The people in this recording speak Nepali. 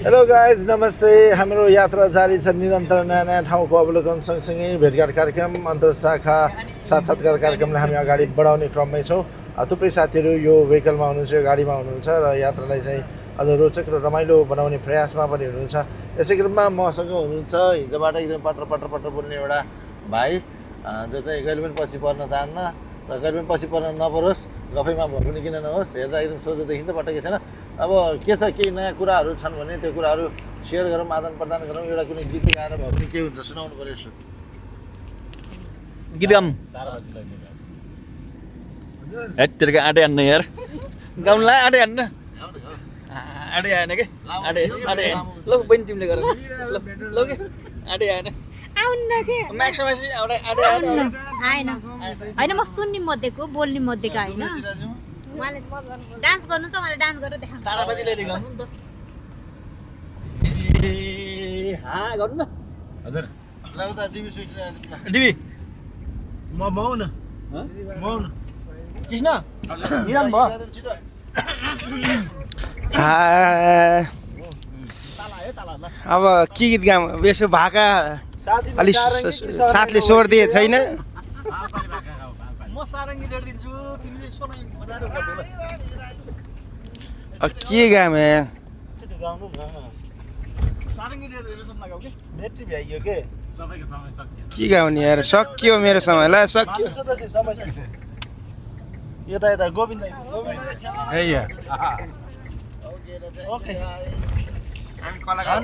हेलो गाइज नमस्ते। हाम्रो यात्रा जारी छ निरन्तर नयाँ नयाँ ठाउँको अवलोकन सँगसँगै भेटघाट कार्यक्रम अन्तरशाखा साक्षात्कार कार्यक्रमलाई हामी अगाडि बढाउने क्रममै छौँ। थुप्रै साथीहरू यो भेहिकलमा हुनुहुन्छ, यो गाडीमा हुनुहुन्छ र यात्रालाई चाहिँ अझ रोचक र रमाइलो बनाउने प्रयासमा पनि हुनुहुन्छ। यसै क्रममा मसँग हुनुहुन्छ हिजोबाट एकदम पटर पटर पटर बोल्ने एउटा भाइ जो चाहिँ कहिले पनि पछि पर्न चाहन्न र कहिले पनि पछि पर्न नपरोस्, गफैमा भर पनि किन नहोस्। हेर्दा एकदम सोझो देखिन्छ, पटकै छैन। अब के छ, केही नयाँ कुराहरू छन् भने त्यो कुराहरू सेयर गरौँ, आदान प्रदान गरौँ। एउटा कुनै गीत गाएर भयो भने के हुन्छ सुनाउनु पऱ्यो यसो। गीत गाऊँ हेत्तिरको आँटे हान्न यार, गाउँला आँटे हान्न, आँटे आएन के आँटे आँटे ल बहिनी तिमीले गर ल के आँटे आएन आउन्न के म्याक्स आँटे आँटे आएन होइन, म सुन्ने मध्येको बोल्ने मध्येको होइन। उहाँले डान्स गर्नु छ, उहाँले डान्स गरेर देखाउनु। ताराबाजीले गाउनु नि त। ए हा गर्नु न हजुर लाउदा डिबी स्विच ल्याएर डिबी म आउन कृष्ण निरन भयो अब के गीत गाउँ, यसो भाका अलिक साथले स्वर दिए छैन। म सारङ्गी डेढ दिन्छु, तिमीले सोनाइ बजाएर गर्छौ ल। के गाउँ गाउनु न, सारङ्गी डेढ दिन्छु लगाऊ के ब्याट्री भ्याइयो के सबैको समय सक्यो। के गाउने यार, सकियो मेरो समय ल, सकियो। समय सक्यो। यता यता गोविन्द ओके ओके हामी कलाकार